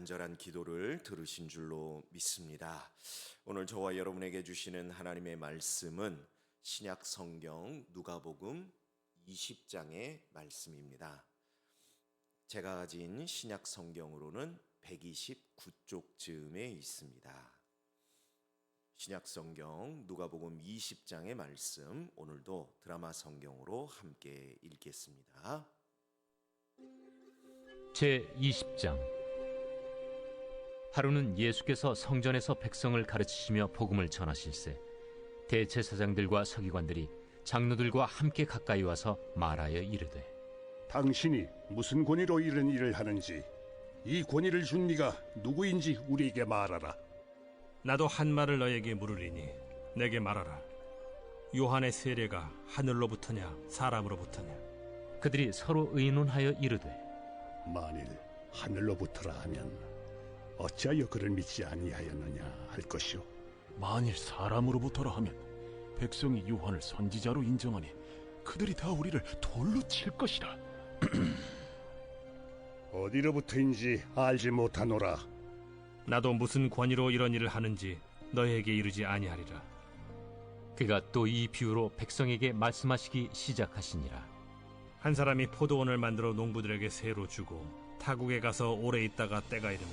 간절한 기도를 들으신 줄로 믿습니다. 오늘 저와 여러분에게 주시는 하나님의 말씀은 신약 성경 누가복음 20장의 말씀입니다. 제가 가진 신약 성경으로는 129쪽쯤에 있습니다. 신약 성경 누가복음 20장의 말씀, 오늘도 드라마 성경으로 함께 읽겠습니다. 제20장. 하루는 예수께서 성전에서 백성을 가르치시며 복음을 전하실세 대제사장들과 서기관들이 장로들과 함께 가까이 와서 말하여 이르되, 당신이 무슨 권위로 이런 일을 하는지, 이 권위를 준 네가 누구인지 우리에게 말하라. 나도 한 말을 너에게 물으리니 내게 말하라. 요한의 세례가 하늘로부터냐 사람으로부터냐? 그들이 서로 의논하여 이르되, 만일 하늘로부터라 하면 어찌하여 그를 믿지 아니하였느냐 할 것이요, 만일 사람으로부터라 하면 백성이 요한을 선지자로 인정하니 그들이 다 우리를 돌로 칠 것이라. 어디로부터인지 알지 못하노라. 나도 무슨 권위로 이런 일을 하는지 너에게 이르지 아니하리라. 그가 또 이 비유로 백성에게 말씀하시기 시작하시니라. 한 사람이 포도원을 만들어 농부들에게 세로 주고 타국에 가서 오래 있다가 때가 이르매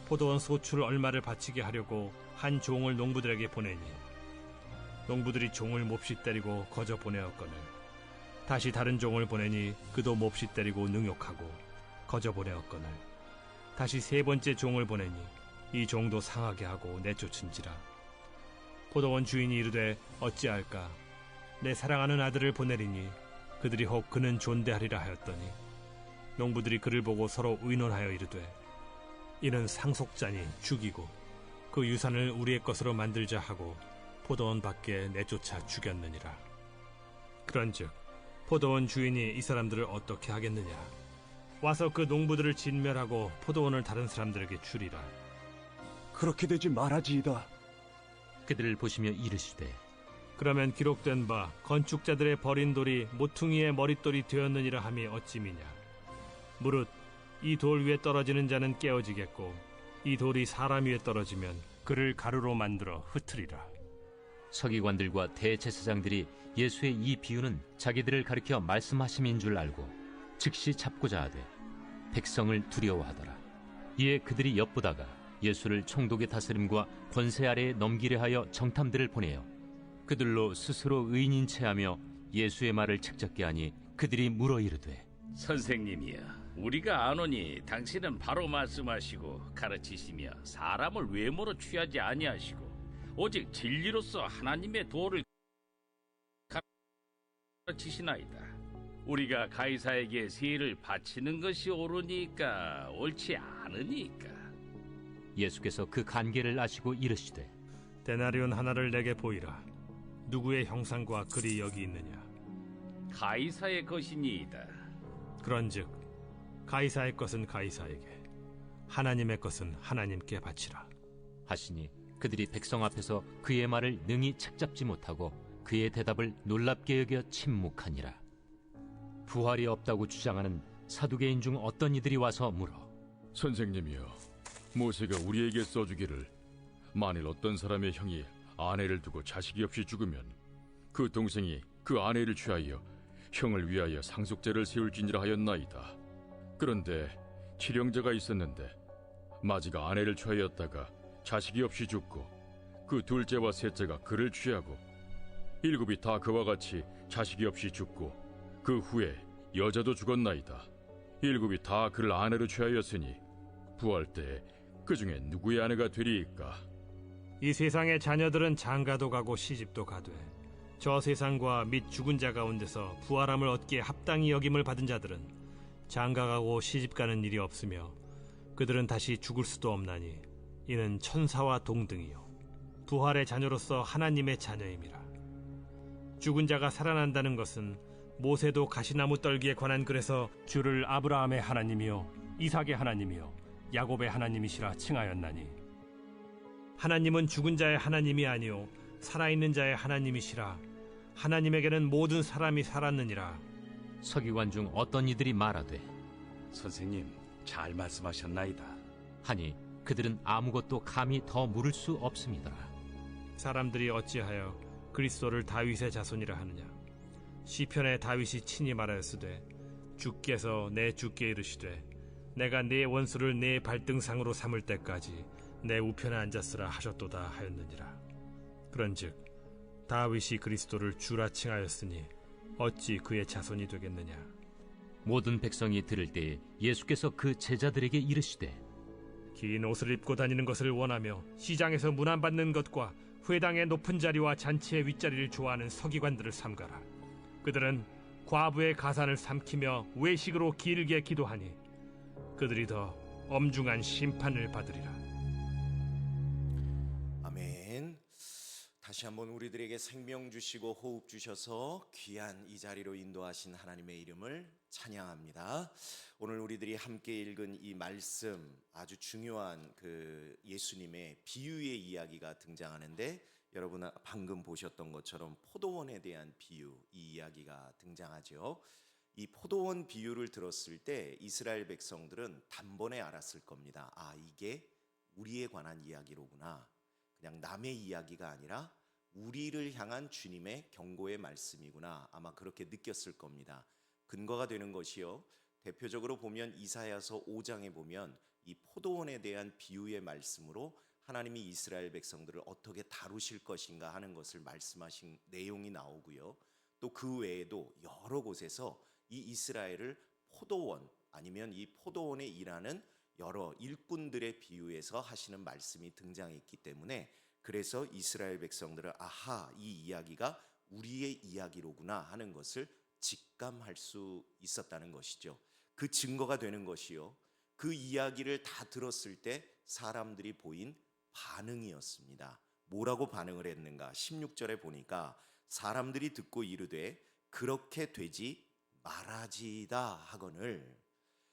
포도원 소출 얼마를 바치게 하려고 한 종을 농부들에게 보내니, 농부들이 종을 몹시 때리고 거저 보내었거늘 다시 다른 종을 보내니 그도 몹시 때리고 능욕하고 거저 보내었거늘 다시 세 번째 종을 보내니 이 종도 상하게 하고 내쫓은지라. 포도원 주인이 이르되 어찌할까? 내 사랑하는 아들을 보내리니 그들이 혹 그는 존대하리라 하였더니, 농부들이 그를 보고 서로 의논하여 이르되, 이는 상속자니 죽이고 그 유산을 우리의 것으로 만들자 하고 포도원 밖에 내쫓아 죽였느니라. 그런즉 포도원 주인이 이 사람들을 어떻게 하겠느냐? 와서 그 농부들을 진멸하고 포도원을 다른 사람들에게 주리라. 그렇게 되지 말아지이다. 그들을 보시며 이르시되, 그러면 기록된 바 건축자들의 버린 돌이 모퉁이의 머릿돌이 되었느니라 함이 어찌미냐? 무릇 이 돌 위에 떨어지는 자는 깨어지겠고 이 돌이 사람 위에 떨어지면 그를 가루로 만들어 흩으리라. 서기관들과 대제사장들이 예수의 이 비유는 자기들을 가리켜 말씀하심인 줄 알고 즉시 잡고자 하되 백성을 두려워하더라. 이에 그들이 엿보다가 예수를 총독의 다스림과 권세 아래에 넘기려 하여 정탐들을 보내어 그들로 스스로 의인인 체하며 예수의 말을 책잡게 하니, 그들이 물어 이르되, 선생님이여, 우리가 아노니 당신은 바로 말씀하시고 가르치시며 사람을 외모로 취하지 아니하시고 오직 진리로서 하나님의 도를 가르치시나이다. 우리가 가이사에게 세를 바치는 것이 옳으니까 옳지 않으니까. 예수께서 그 간계를 아시고 이르시되, 데나리온 하나를 내게 보이라. 누구의 형상과 글이 여기 있느냐? 가이사의 것이니이다. 그런즉 가이사의 것은 가이사에게, 하나님의 것은 하나님께 바치라 하시니, 그들이 백성 앞에서 그의 말을 능히 책잡지 못하고 그의 대답을 놀랍게 여겨 침묵하니라. 부활이 없다고 주장하는 사두개인 중 어떤 이들이 와서 물어, 선생님이여, 모세가 우리에게 써주기를 만일 어떤 사람의 형이 아내를 두고 자식이 없이 죽으면 그 동생이 그 아내를 취하여 형을 위하여 상속제를 세울지니라 하였나이다. 그런데 칠형제가 있었는데 마지가 아내를 취하였다가 자식이 없이 죽고 그 둘째와 셋째가 그를 취하고 일곱이 다 그와 같이 자식이 없이 죽고 그 후에 여자도 죽었나이다. 일곱이 다 그를 아내로 취하였으니 부활 때에 그 중에 누구의 아내가 되리이까? 이 세상의 자녀들은 장가도 가고 시집도 가되 저 세상과 및 죽은 자 가운데서 부활함을 얻기에 합당히 여김을 받은 자들은 장가가고 시집가는 일이 없으며 그들은 다시 죽을 수도 없나니 이는 천사와 동등이요 부활의 자녀로서 하나님의 자녀임이라. 죽은 자가 살아난다는 것은 모세도 가시나무 떨기에 관한 글에서 주를 아브라함의 하나님이요 이삭의 하나님이요 야곱의 하나님이시라 칭하였나니, 하나님은 죽은 자의 하나님이 아니요 살아있는 자의 하나님이시라. 하나님에게는 모든 사람이 살았느니라. 서기관 중 어떤 이들이 말하되, 선생님, 잘 말씀하셨나이다. 하니 그들은 아무것도 감히 더 물을 수 없음이더라. 사람들이 어찌하여 그리스도를 다윗의 자손이라 하느냐? 시편에 다윗이 친히 말하였으되 주께서 내 주께 이르시되 내가 네 원수를 네 발등상으로 삼을 때까지 내 우편에 앉았으라 하셨도다 하였느니라. 그런즉 다윗이 그리스도를 주라 칭하였으니 어찌 그의 자손이 되겠느냐? 모든 백성이 들을 때에 예수께서 그 제자들에게 이르시되 긴 옷을 입고 다니는 것을 원하며 시장에서 문안받는 것과 회당의 높은 자리와 잔치의 윗자리를 좋아하는 서기관들을 삼가라. 그들은 과부의 가산을 삼키며 외식으로 길게 기도하니 그들이 더 엄중한 심판을 받으리라. 아멘. 다시 한번 우리들에게 생명 주시고 호흡 주셔서 귀한 이 자리로 인도하신 하나님의 이름을 찬양합니다. 오늘 우리들이 함께 읽은 이 말씀, 아주 중요한 그 예수님의 비유의 이야기가 등장하는데, 여러분 방금 보셨던 것처럼 포도원에 대한 비유, 이 이야기가 등장하죠. 이 포도원 비유를 들었을 때 이스라엘 백성들은 단번에 알았을 겁니다. 아, 이게 우리에 관한 이야기로구나. 그냥 남의 이야기가 아니라 우리를 향한 주님의 경고의 말씀이구나. 아마 그렇게 느꼈을 겁니다. 근거가 되는 것이요, 대표적으로 보면 이사야서 5장에 보면 이 포도원에 대한 비유의 말씀으로 하나님이 이스라엘 백성들을 어떻게 다루실 것인가 하는 것을 말씀하신 내용이 나오고요. 또 그 외에도 여러 곳에서 이 이스라엘을 포도원, 아니면 이 포도원에 일하는 여러 일꾼들의 비유에서 하시는 말씀이 등장했기 때문에, 그래서 이스라엘 백성들은 아하, 이 이야기가 우리의 이야기로구나 하는 것을 직감할 수 있었다는 것이죠. 그 증거가 되는 것이요, 그 이야기를 다 들었을 때 사람들이 보인 반응이었습니다. 뭐라고 반응을 했는가? 16절에 보니까 사람들이 듣고 이르되 그렇게 되지 말아지이다 하거늘.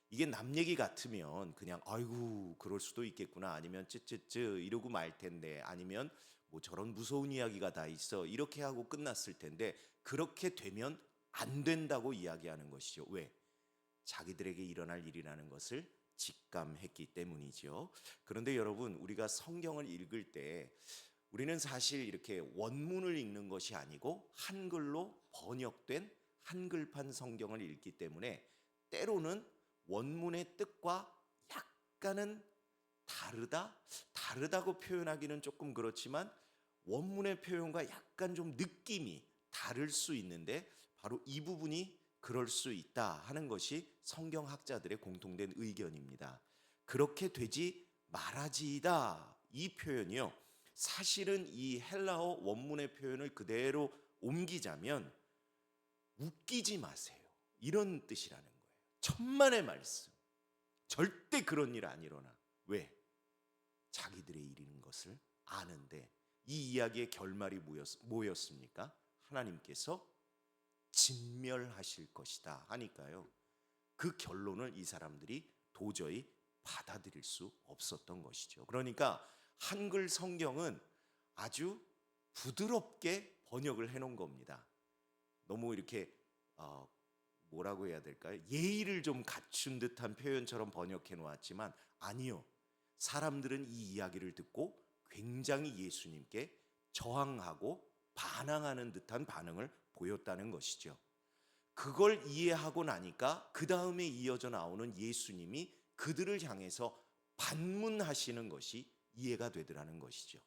이게 남 얘기 같으면 그냥 아이고 그럴 수도 있겠구나, 아니면 쯔쯔쯔 이러고 말 텐데, 아니면 뭐 저런 무서운 이야기가 다 있어 이렇게 하고 끝났을 텐데, 그렇게 되면 안 된다고 이야기하는 것이죠. 왜? 자기들에게 일어날 일이라는 것을 직감했기 때문이죠. 그런데 여러분, 우리가 성경을 읽을 때 우리는 사실 이렇게 원문을 읽는 것이 아니고 한글로 번역된 한글판 성경을 읽기 때문에 때로는 원문의 뜻과 약간은 다르다고 표현하기는 조금 그렇지만 원문의 표현과 약간 좀 느낌이 다를 수 있는데, 바로 이 부분이 그럴 수 있다 하는 것이 성경학자들의 공통된 의견입니다. 그렇게 되지 말아지이다, 이 표현이요, 사실은 이 헬라어 원문의 표현을 그대로 옮기자면 웃기지 마세요, 이런 뜻이라는 거예요. 천만의 말씀, 절대 그런 일 안 일어나. 왜? 자기들의 일인 것을 아는데. 이 이야기의 결말이 뭐였습니까? 하나님께서 진멸하실 것이다 하니까요, 그 결론을 이 사람들이 도저히 받아들일 수 없었던 것이죠. 그러니까 한글 성경은 아주 부드럽게 번역을 해놓은 겁니다. 너무 이렇게 뭐라고 해야 될까요? 예의를 좀 갖춘 듯한 표현처럼 번역해 놓았지만 아니요, 사람들은 이 이야기를 듣고 굉장히 예수님께 저항하고 반항하는 듯한 반응을 보였다는 것이죠. 그걸 이해하고 나니까 그 다음에 이어져 나오는 예수님이 그들을 향해서 반문하시는 것이 이해가 되더라는 것이죠.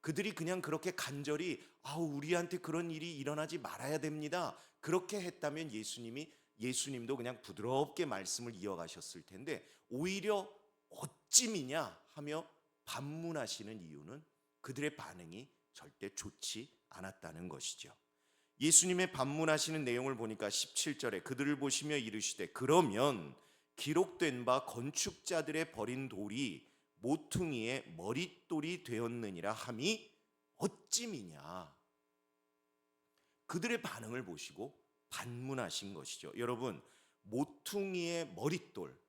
그들이 그냥 그렇게 간절히 우리한테 그런 일이 일어나지 말아야 됩니다, 그렇게 했다면 예수님도 그냥 부드럽게 말씀을 이어가셨을 텐데, 오히려 어찌미냐 하며 반문하시는 이유는 그들의 반응이 절대 좋지 않았다는 것이죠. 예수님의 반문하시는 내용을 보니까 17절에 그들을 보시며 이르시되 그러면 기록된 바 건축자들의 버린 돌이 모퉁이의 머릿돌이 되었느니라 함이 어찌미냐. 그들의 반응을 보시고 반문하신 것이죠. 여러분, 모퉁이의 머릿돌,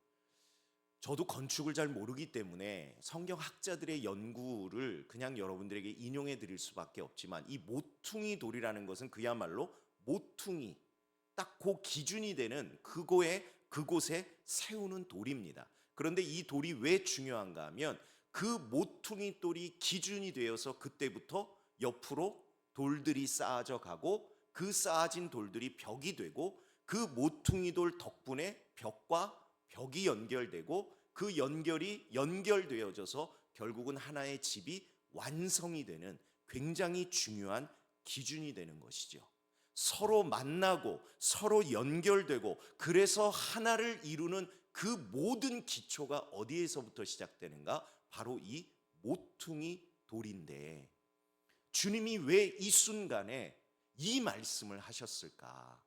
저도 건축을 잘 모르기 때문에 성경학자들의 연구를 그냥 여러분들에게 인용해 드릴 수밖에 없지만, 이 모퉁이 돌이라는 것은 그야말로 모퉁이, 딱 그 기준이 되는 그곳에 세우는 돌입니다. 그런데 이 돌이 왜 중요한가 하면 그 모퉁이 돌이 기준이 되어서 그때부터 옆으로 돌들이 쌓아져 가고 그 쌓아진 돌들이 벽이 되고 그 모퉁이 돌 덕분에 벽과 벽이 연결되고 그 연결이 연결되어져서 결국은 하나의 집이 완성이 되는 굉장히 중요한 기준이 되는 것이죠. 서로 만나고 서로 연결되고 그래서 하나를 이루는 그 모든 기초가 어디에서부터 시작되는가? 바로 이 모퉁이 돌인데 주님이 왜 이 순간에 이 말씀을 하셨을까?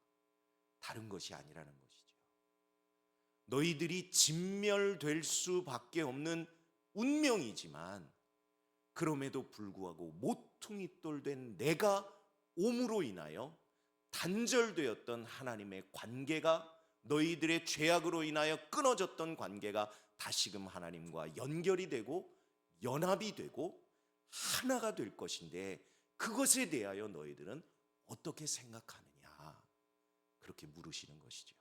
다른 것이 아니라는 것이죠. 너희들이 진멸될 수밖에 없는 운명이지만 그럼에도 불구하고 모퉁이 돌 된 내가 옴으로 인하여 단절되었던 하나님의 관계가 너희들의 죄악으로 인하여 끊어졌던 관계가 다시금 하나님과 연결이 되고 연합이 되고 하나가 될 것인데 그것에 대하여 너희들은 어떻게 생각하느냐 그렇게 물으시는 것이죠.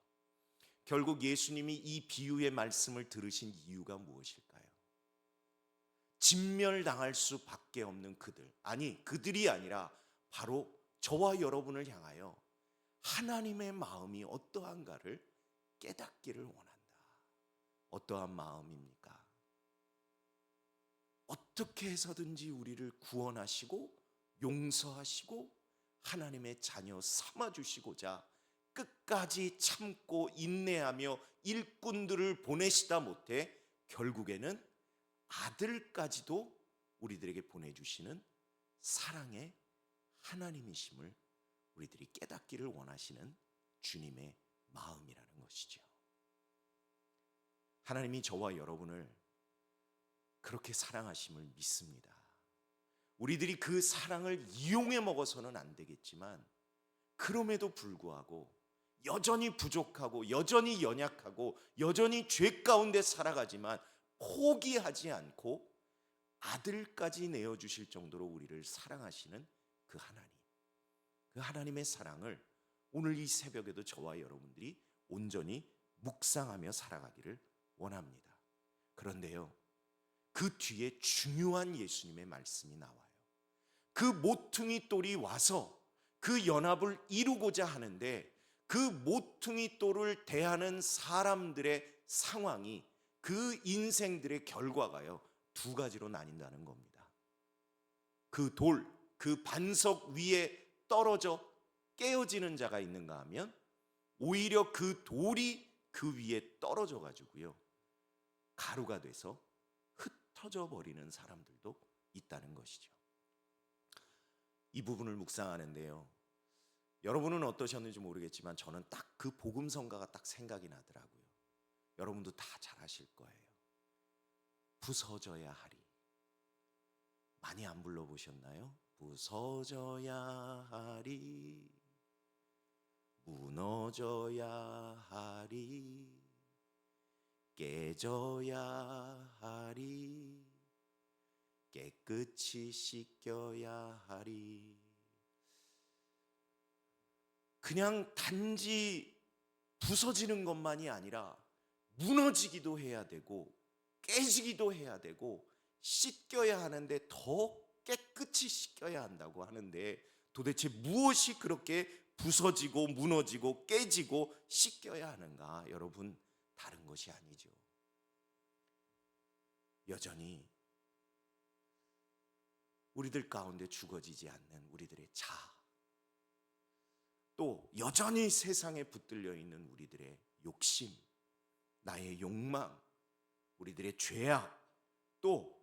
결국 예수님이 이 비유의 말씀을 들으신 이유가 무엇일까요? 진멸당할 수밖에 없는 그들, 아니 그들이 아니라 바로 저와 여러분을 향하여 하나님의 마음이 어떠한가를 깨닫기를 원한다. 어떠한 마음입니까? 어떻게 해서든지 우리를 구원하시고 용서하시고 하나님의 자녀 삼아주시고자 끝까지 참고 인내하며 일꾼들을 보내시다 못해 결국에는 아들까지도 우리들에게 보내주시는 사랑의 하나님이심을 우리들이 깨닫기를 원하시는 주님의 마음이라는 것이죠. 하나님이 저와 여러분을 그렇게 사랑하심을 믿습니다. 우리들이 그 사랑을 이용해 먹어서는 안 되겠지만 그럼에도 불구하고 여전히 부족하고 여전히 연약하고 여전히 죄 가운데 살아가지만 포기하지 않고 아들까지 내어주실 정도로 우리를 사랑하시는 그 하나님, 그 하나님의 사랑을 오늘 이 새벽에도 저와 여러분들이 온전히 묵상하며 살아가기를 원합니다. 그런데요, 그 뒤에 중요한 예수님의 말씀이 나와요. 그 모퉁이 돌이 와서 그 연합을 이루고자 하는데 그 모퉁이 돌을 대하는 사람들의 상황이 그 인생들의 결과가요 두 가지로 나뉜다는 겁니다. 그 돌, 그 반석 위에 떨어져 깨어지는 자가 있는가 하면 오히려 그 돌이 그 위에 떨어져 가지고요 가루가 돼서 흩어져 버리는 사람들도 있다는 것이죠. 이 부분을 묵상하는데요, 여러분은 어떠셨는지 모르겠지만 저는 딱 그 복음성가가 딱 생각이 나더라고요. 여러분도 다 잘 아실 거예요. 부서져야 하리. 많이 안 불러보셨나요? 부서져야 하리, 무너져야 하리, 깨져야 하리, 깨끗이 씻겨야 하리. 그냥 단지 부서지는 것만이 아니라 무너지기도 해야 되고 깨지기도 해야 되고 씻겨야 하는데 더 깨끗이 씻겨야 한다고 하는데 도대체 무엇이 그렇게 부서지고 무너지고 깨지고 씻겨야 하는가? 여러분, 다른 것이 아니죠. 여전히 우리들 가운데 죽어지지 않는 우리들의 자아, 또 여전히 세상에 붙들려 있는 우리들의 욕심, 나의 욕망, 우리들의 죄악, 또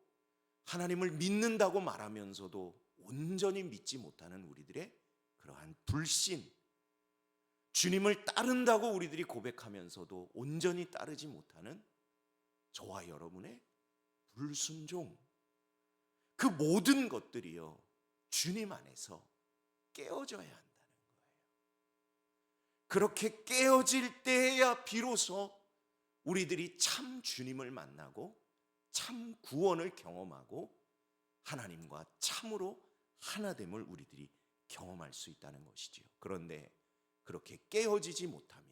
하나님을 믿는다고 말하면서도 온전히 믿지 못하는 우리들의 그러한 불신, 주님을 따른다고 우리들이 고백하면서도 온전히 따르지 못하는 저와 여러분의 불순종, 그 모든 것들이요 주님 안에서 깨어져야 한다는 거예요. 그렇게 깨어질 때야 비로소 우리들이 참 주님을 만나고 참 구원을 경험하고 하나님과 참으로 하나됨을 우리들이 경험할 수 있다는 것이지요. 그런데 그렇게 깨어지지 못하면,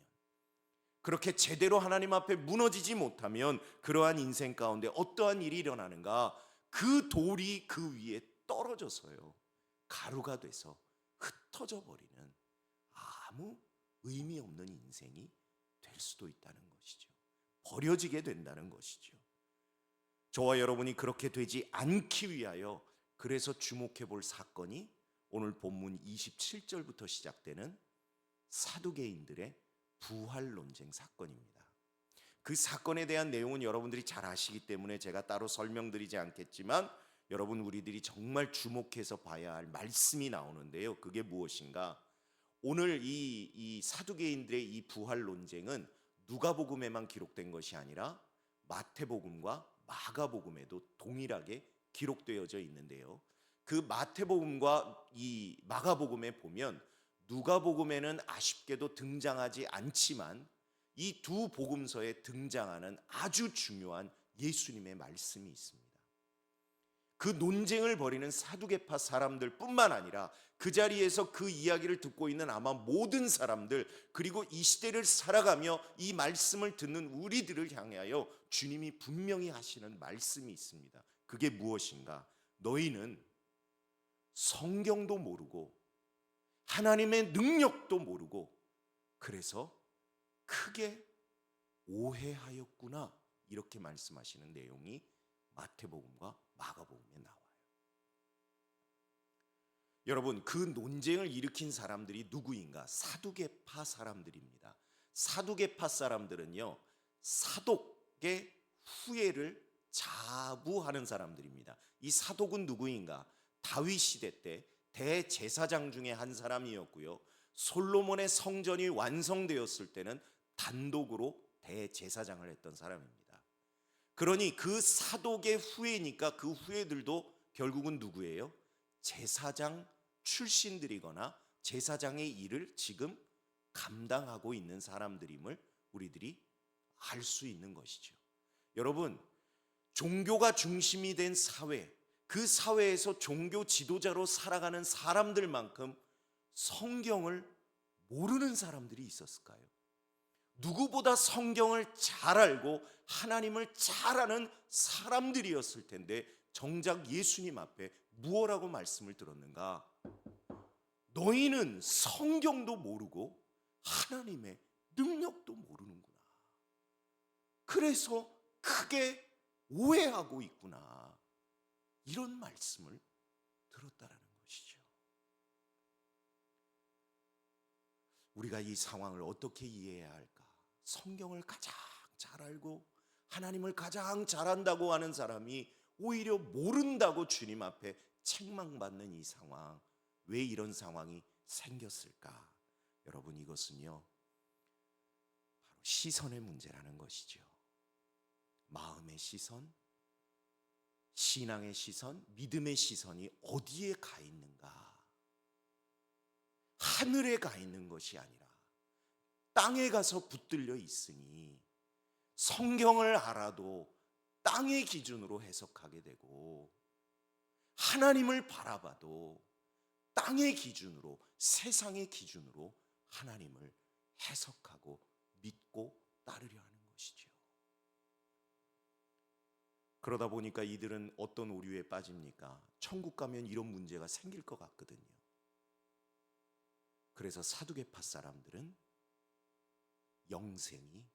그렇게 제대로 하나님 앞에 무너지지 못하면 그러한 인생 가운데 어떠한 일이 일어나는가? 그 돌이 그 위에 떨어져서요, 가루가 돼서 흩어져 버리는 아무 의미 없는 인생이 될 수도 있다는 것이죠. 버려지게 된다는 것이죠. 저와 여러분이 그렇게 되지 않기 위하여 그래서 주목해 볼 사건이 오늘 본문 27절부터 시작되는 사두개인들의 부활 논쟁 사건입니다. 그 사건에 대한 내용은 여러분들이 잘 아시기 때문에 제가 따로 설명드리지 않겠지만, 여러분 우리들이 정말 주목해서 봐야 할 말씀이 나오는데요. 그게 무엇인가? 오늘 이 사두개인들의 이 부활 논쟁은 누가복음에만 기록된 것이 아니라 마태복음과 마가복음에도 동일하게 기록되어져 있는데요. 그 마태복음과 이 마가복음에 보면 누가복음에는 아쉽게도 등장하지 않지만 이 두 복음서에 등장하는 아주 중요한 예수님의 말씀이 있습니다. 그 논쟁을 벌이는 사두개파 사람들뿐만 아니라 그 자리에서 그 이야기를 듣고 있는 아마 모든 사람들, 그리고 이 시대를 살아가며 이 말씀을 듣는 우리들을 향하여 주님이 분명히 하시는 말씀이 있습니다. 그게 무엇인가? 너희는 성경도 모르고 하나님의 능력도 모르고 그래서 크게 오해하였구나, 이렇게 말씀하시는 내용이 마태복음과 마가복음에 나와요. 여러분, 그 논쟁을 일으킨 사람들이 누구인가? 사두개파 사람들입니다. 사두개파 사람들은요, 사독의 후예를 자부하는 사람들입니다. 이 사독은 누구인가? 다윗 시대 때 대제사장 중에 한 사람이었고요, 솔로몬의 성전이 완성되었을 때는 단독으로 대제사장을 했던 사람입니다. 그러니 그 사독의 후예니까 그 후예들도 결국은 누구예요? 제사장 출신들이거나 제사장의 일을 지금 감당하고 있는 사람들임을 우리들이 알 수 있는 것이죠. 여러분, 종교가 중심이 된 사회, 그 사회에서 종교 지도자로 살아가는 사람들만큼 성경을 모르는 사람들이 있었을까요? 누구보다 성경을 잘 알고 하나님을 잘 아는 사람들이었을 텐데 정작 예수님 앞에 무엇라고 말씀을 들었는가? 너희는 성경도 모르고 하나님의 능력도 모르는구나. 그래서 크게 오해하고 있구나. 이런 말씀을 들었다라는 것이죠. 우리가 이 상황을 어떻게 이해해야 할까? 성경을 가장 잘 알고 하나님을 가장 잘 안다고 하는 사람이 오히려 모른다고 주님 앞에 책망받는 이 상황, 왜 이런 상황이 생겼을까? 여러분, 이것은요, 바로 시선의 문제라는 것이죠. 마음의 시선, 신앙의 시선, 믿음의 시선이 어디에 가 있는가? 하늘에 가 있는 것이 아니라 땅에 가서 붙들려 있으니 성경을 알아도 땅의 기준으로 해석하게 되고 하나님을 바라봐도 땅의 기준으로, 세상의 기준으로 하나님을 해석하고 믿고 따르려 하는 것이죠. 그러다 보니까 이들은 어떤 오류에 빠집니까? 천국 가면 이런 문제가 생길 것 같거든요. 그래서 사두개파 사람들은 영생이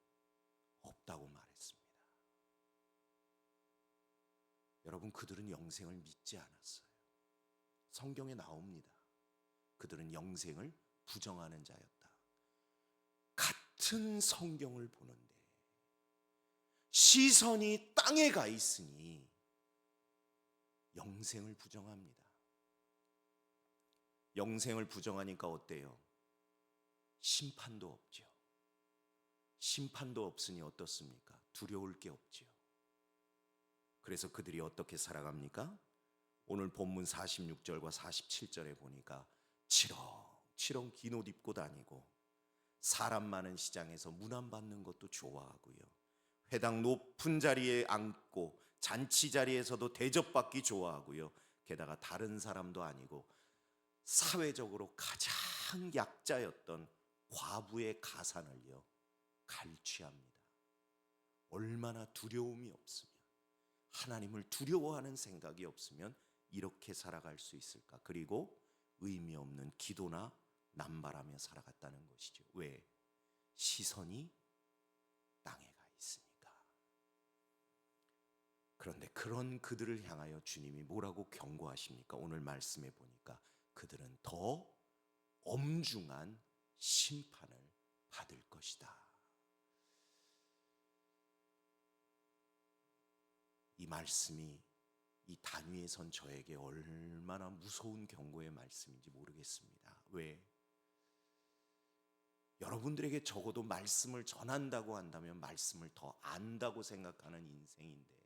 없다고 말했습니다. 여러분, 그들은 영생을 믿지 않았어요. 성경에 나옵니다. 그들은 영생을 부정하는 자였다. 같은 성경을 보는데 시선이 땅에 가 있으니 영생을 부정합니다. 영생을 부정하니까 어때요? 심판도 없죠. 심판도 없으니 어떻습니까? 두려울 게 없죠. 그래서 그들이 어떻게 살아갑니까? 오늘 본문 46절과 47절에 보니까 치렁치렁 긴 옷 입고 다니고 사람 많은 시장에서 문안 받는 것도 좋아하고요, 회당 높은 자리에 앉고 잔치 자리에서도 대접받기 좋아하고요, 게다가 다른 사람도 아니고 사회적으로 가장 약자였던 과부의 가산을요 갈취합니다. 얼마나 두려움이 없으면, 하나님을 두려워하는 생각이 없으면 이렇게 살아갈 수 있을까? 그리고 의미 없는 기도나 남발하며 살아갔다는 것이죠. 왜? 시선이 땅에 가 있으니까. 그런데 그런 그들을 향하여 주님이 뭐라고 경고하십니까? 오늘 말씀에 보니까 그들은 더 엄중한 심판을 받을 것이다. 이 말씀이 이 단위에 선 저에게 얼마나 무서운 경고의 말씀인지 모르겠습니다. 왜? 여러분들에게 적어도 말씀을 전한다고 한다면 말씀을 더 안다고 생각하는 인생인데,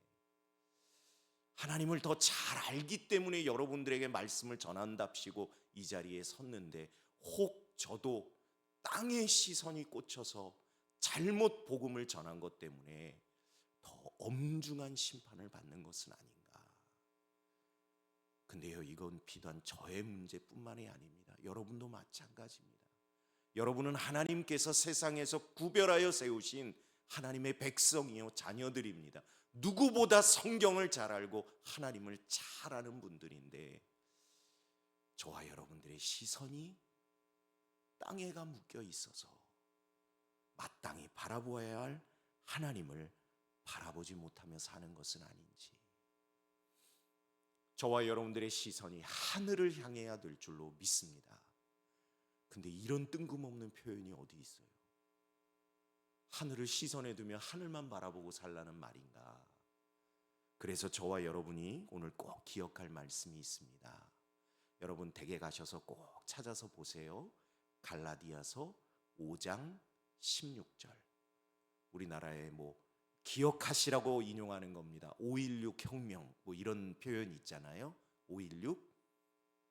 하나님을 더 잘 알기 때문에 여러분들에게 말씀을 전한답시고 이 자리에 섰는데, 혹 저도 땅의 시선이 꽂혀서 잘못 복음을 전한 것 때문에 더 엄중한 심판을 받는 것은 아닌가. 근데요, 이건 비단 저의 문제뿐만이 아닙니다. 여러분도 마찬가지입니다. 여러분은 하나님께서 세상에서 구별하여 세우신 하나님의 백성이요, 자녀들입니다. 누구보다 성경을 잘 알고 하나님을 잘 아는 분들인데, 저와 여러분들의 시선이 땅에가 묶여 있어서 마땅히 바라보아야 할 하나님을 바라보지 못하며 사는 것은 아닌지, 저와 여러분들의 시선이 하늘을 향해야 될 줄로 믿습니다. 근데 이런 뜬금없는 표현이 어디 있어요? 하늘을 시선에 두며 하늘만 바라보고 살라는 말인가? 그래서 저와 여러분이 오늘 꼭 기억할 말씀이 있습니다. 여러분 댁에 가셔서 꼭 찾아서 보세요. 갈라디아서 5장 16절. 우리나라에 기억하시라고 인용하는 겁니다. 5.16 혁명 이런 표현 있잖아요. 5.16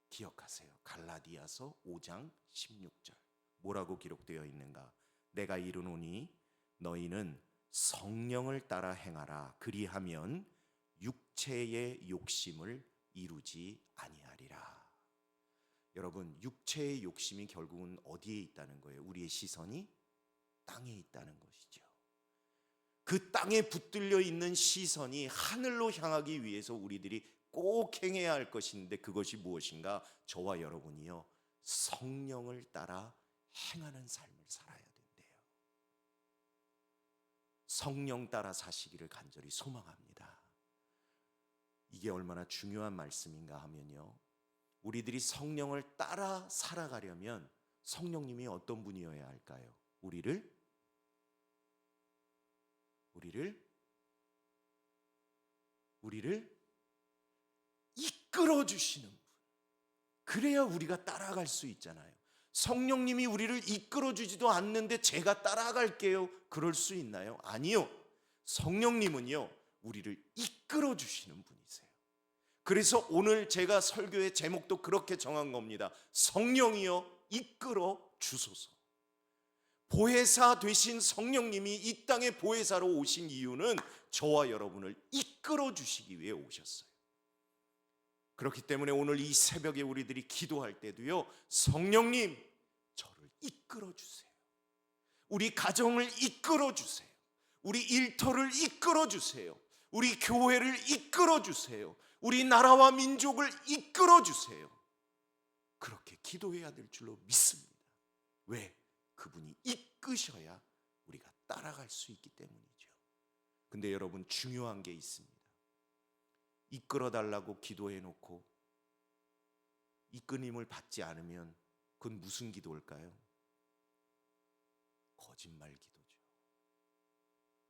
기억하세요. 갈라디아서 5장 16절. 뭐라고 기록되어 있는가? 내가 이르노니 너희는 성령을 따라 행하라. 그리하면 육체의 욕심을 이루지 아니하리라. 여러분, 육체의 욕심이 결국은 어디에 있다는 거예요? 우리의 시선이 땅에 있다는 것이죠. 그 땅에 붙들려 있는 시선이 하늘로 향하기 위해서 우리들이 꼭 행해야 할 것인데, 그것이 무엇인가? 저와 여러분이요, 성령을 따라 행하는 삶을 살아야 된대요. 성령 따라 사시기를 간절히 소망합니다. 이게 얼마나 중요한 말씀인가 하면요, 우리들이 성령을 따라 살아가려면 성령님이 어떤 분이어야 할까요? 우리를 이끌어 주시는 분. 그래야 우리가 따라갈 수 있잖아요. 성령님이 우리를 이끌어 주지도 않는데 제가 따라갈게요, 그럴 수 있나요? 아니요. 성령님은요, 우리를 이끌어 주시는 분이세요. 그래서 오늘 제가 설교의 제목도 그렇게 정한 겁니다. 성령이여 이끌어 주소서. 보혜사 되신 성령님이 이 땅에 보혜사로 오신 이유는 저와 여러분을 이끌어 주시기 위해 오셨어요. 그렇기 때문에 오늘 이 새벽에 우리들이 기도할 때도요, 성령님 저를 이끌어 주세요. 우리 가정을 이끌어 주세요. 우리 일터를 이끌어 주세요. 우리 교회를 이끌어 주세요. 우리 나라와 민족을 이끌어 주세요. 그렇게 기도해야 될 줄로 믿습니다. 왜? 그분이 이끄셔야 우리가 따라갈 수 있기 때문이죠. 근데 여러분, 중요한 게 있습니다. 이끌어 달라고 기도해 놓고 이끌림을 받지 않으면 그건 무슨 기도일까요? 거짓말 기도죠.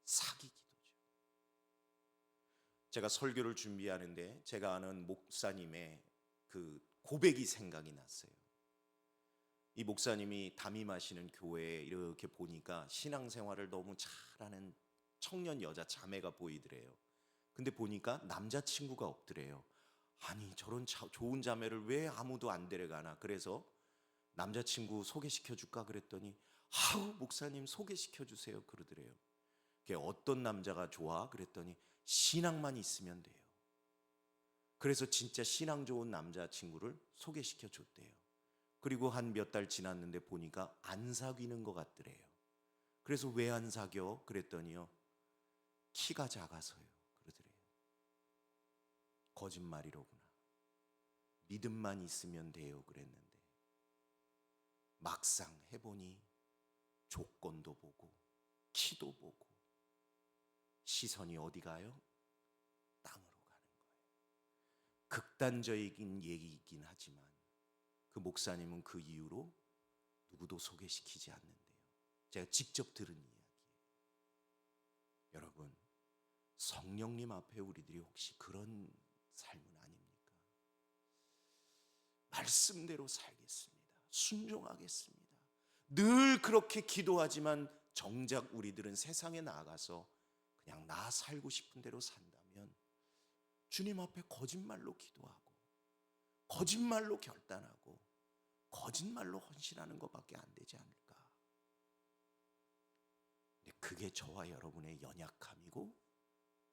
사기 기도죠. 제가 설교를 준비하는데 제가 아는 목사님의 그 고백이 생각이 났어요. 이 목사님이 담임하시는 교회에 이렇게 보니까 신앙생활을 너무 잘하는 청년 여자 자매가 보이더래요. 근데 보니까 남자친구가 없더래요. 아니, 저런 좋은 자매를 왜 아무도 안 데려가나. 그래서 남자친구 소개시켜 줄까 그랬더니 아우, 목사님 소개시켜 주세요 그러더래요. 그게 어떤 남자가 좋아? 그랬더니 신앙만 있으면 돼요. 그래서 진짜 신앙 좋은 남자친구를 소개시켜 줬대요. 그리고 한 몇 달 지났는데 보니까 안 사귀는 것 같더래요. 그래서 왜 안 사겨? 그랬더니요, 키가 작아서요 그러더래요. 거짓말이로구나. 믿음만 있으면 돼요 그랬는데 막상 해보니 조건도 보고 키도 보고 시선이 어디 가요? 땅으로 가는 거예요. 극단적인 얘기이긴 하지만 그 목사님은 그 이후로 누구도 소개시키지 않는데요. 제가 직접 들은 이야기예요. 여러분, 성령님 앞에 우리들이 혹시 그런 삶은 아닙니까? 말씀대로 살겠습니다. 순종하겠습니다. 늘 그렇게 기도하지만 정작 우리들은 세상에 나가서 그냥 나 살고 싶은 대로 산다면 주님 앞에 거짓말로 기도하고 거짓말로 결단하고 거짓말로 헌신하는 것밖에 안 되지 않을까? 근데 그게 저와 여러분의 연약함이고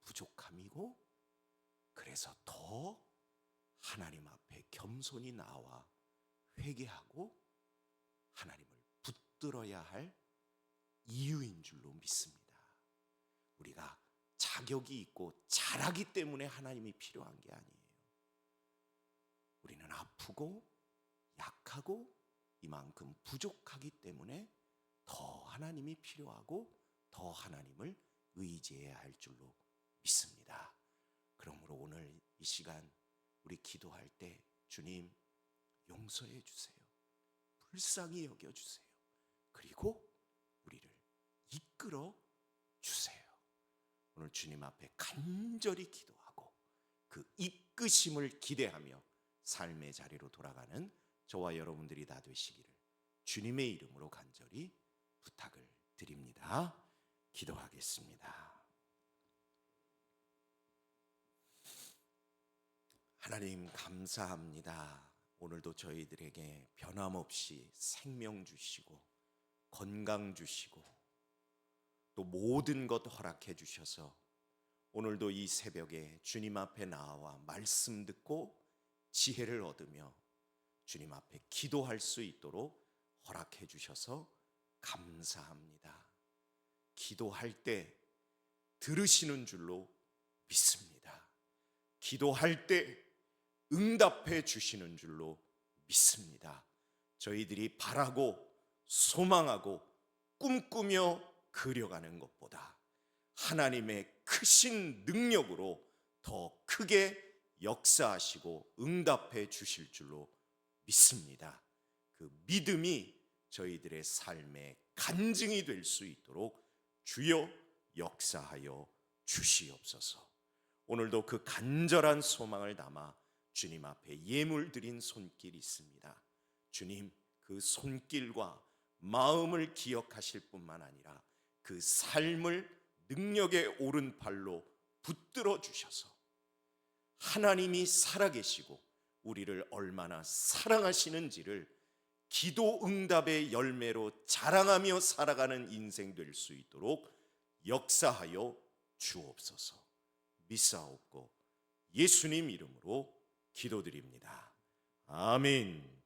부족함이고, 그래서 더 하나님 앞에 겸손히 나와 회개하고 하나님을 붙들어야 할 이유인 줄로 믿습니다. 우리가 자격이 있고 잘하기 때문에 하나님이 필요한 게 아니에요. 우리는 아프고 약하고 이만큼 부족하기 때문에 더 하나님이 필요하고 더 하나님을 의지해야 할 줄로 믿습니다. 그러므로 오늘 이 시간 우리 기도할 때 주님 용서해 주세요. 불쌍히 여겨 주세요. 그리고 우리를 이끌어 주세요. 오늘 주님 앞에 간절히 기도하고 그 이끄심을 기대하며 삶의 자리로 돌아가는 저와 여러분들이 다 되시기를 주님의 이름으로 간절히 부탁을 드립니다. 기도하겠습니다. 하나님 감사합니다. 오늘도 저희들에게 변함없이 생명 주시고 건강 주시고 또 모든 것 허락해 주셔서 오늘도 이 새벽에 주님 앞에 나와 말씀 듣고 지혜를 얻으며 주님 앞에 기도할 수 있도록 허락해 주셔서 감사합니다. 기도할 때 들으시는 줄로 믿습니다. 기도할 때 응답해 주시는 줄로 믿습니다. 저희들이 바라고 소망하고 꿈꾸며 그려가는 것보다 하나님의 크신 능력으로 더 크게 역사하시고 응답해 주실 줄로 믿습니다. 그 믿음이 저희들의 삶의 간증이 될 수 있도록 주여 역사하여 주시옵소서. 오늘도 그 간절한 소망을 담아 주님 앞에 예물 드린 손길이 있습니다. 주님, 그 손길과 마음을 기억하실 뿐만 아니라 그 삶을 능력의 오른팔로 붙들어 주셔서 하나님이 살아계시고 우리를 얼마나 사랑하시는지를 기도 응답의 열매로 자랑하며 살아가는 인생 될 수 있도록 역사하여 주옵소서. 믿사옵고 예수님 이름으로 기도드립니다. 아멘.